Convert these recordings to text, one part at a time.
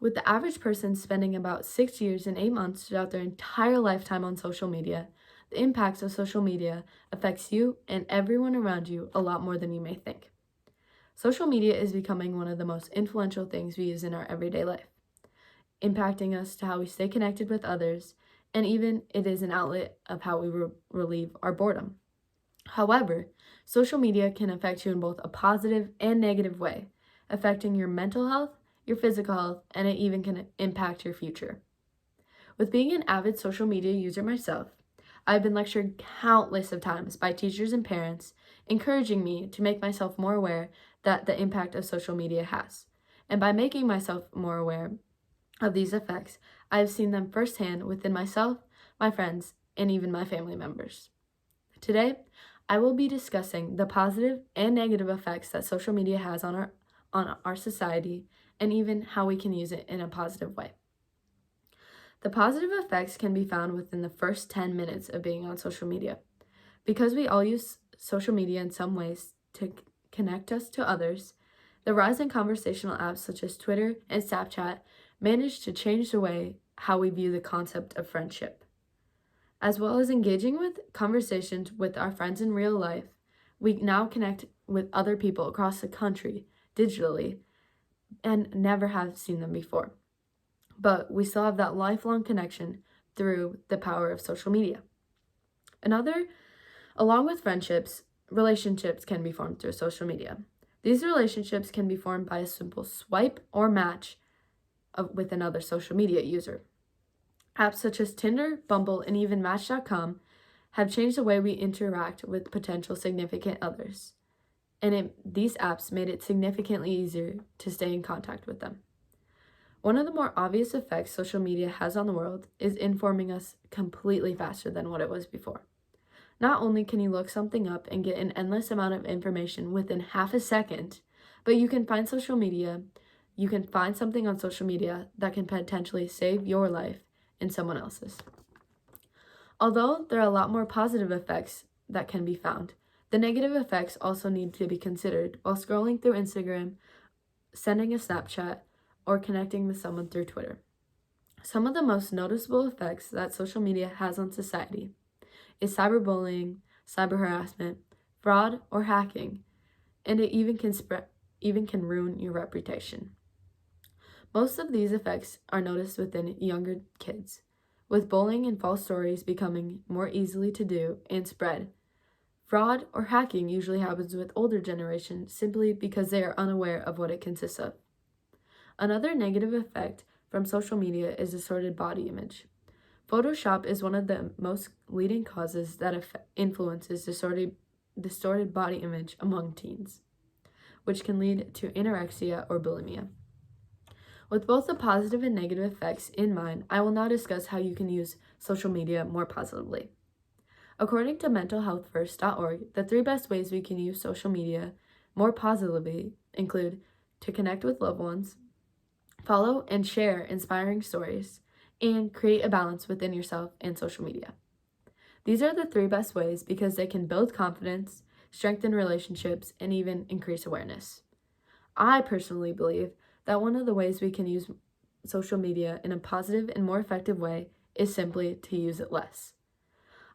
With the average person spending about 6 years and 8 months throughout their entire lifetime on social media, the impacts of social media affects you and everyone around you a lot more than you may think. Social media is becoming one of the most influential things we use in our everyday life, impacting us to how we stay connected with others, and even it is an outlet of how we relieve our boredom. However, social media can affect you in both a positive and negative way, affecting your mental health, your physical health, and it even can impact your future. With being an avid social media user myself, I've been lectured countless of times by teachers and parents, encouraging me to make myself more aware that the impact of social media has. And by making myself more aware of these effects, I have seen them firsthand within myself, my friends, and even my family members. Today, I will be discussing the positive and negative effects that social media has on our society and even how we can use it in a positive way. The positive effects can be found within the first 10 minutes of being on social media. Because we all use social media in some ways to connect us to others, the rise in conversational apps such as Twitter and Snapchat managed to change the way how we view the concept of friendship. As well as engaging with conversations with our friends in real life, we now connect with other people across the country digitally and never have seen them before. But we still have that lifelong connection through the power of social media. Along with friendships, relationships can be formed through social media. These relationships can be formed by a simple swipe or match with another social media user. Apps such as Tinder, Bumble, and even Match.com have changed the way we interact with potential significant others, and these apps made it significantly easier to stay in contact with them. One of the more obvious effects social media has on the world is informing us completely faster than what it was before. Not only can you look something up and get an endless amount of information within half a second, but you can find something on social media that can potentially save your life and someone else's. Although there are a lot more positive effects that can be found, the negative effects also need to be considered while scrolling through Instagram, sending a Snapchat, or connecting with someone through Twitter. Some of the most noticeable effects that social media has on society is cyberbullying, cyber harassment, fraud, or hacking, and it even can ruin your reputation. Most of these effects are noticed within younger kids, with bullying and false stories becoming more easily to do and spread. Fraud or hacking usually happens with older generations simply because they are unaware of what it consists of. Another negative effect from social media is distorted body image. Photoshop is one of the most leading causes that influences distorted body image among teens, which can lead to anorexia or bulimia. With both the positive and negative effects in mind, I will now discuss how you can use social media more positively. According to mentalhealthfirst.org, the 3 best ways we can use social media more positively include to connect with loved ones, follow and share inspiring stories, and create a balance within yourself and social media. These are the 3 best ways because they can build confidence, strengthen relationships, and even increase awareness. I personally believe that one of the ways we can use social media in a positive and more effective way is simply to use it less.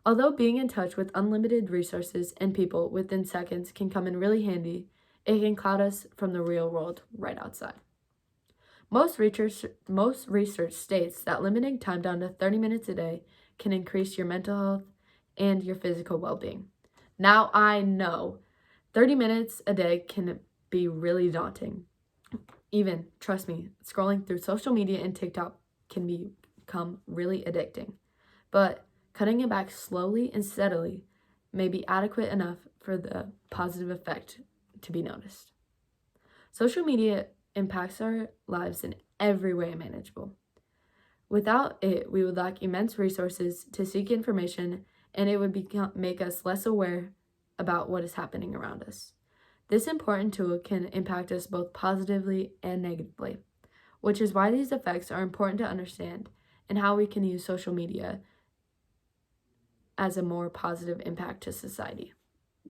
Although being in touch with unlimited resources and people within seconds can come in really handy, it can cloud us from the real world right outside. Most research states that limiting time down to 30 minutes a day can increase your mental health and your physical well-being. Now I know 30 minutes a day can be really daunting. Even, trust me, scrolling through social media and TikTok can become really addicting. But cutting it back slowly and steadily may be adequate enough for the positive effect to be noticed. Social media impacts our lives in every way manageable. Without it, we would lack immense resources to seek information, and it would make us less aware about what is happening around us. This important tool can impact us both positively and negatively, which is why these effects are important to understand and how we can use social media as a more positive impact to society.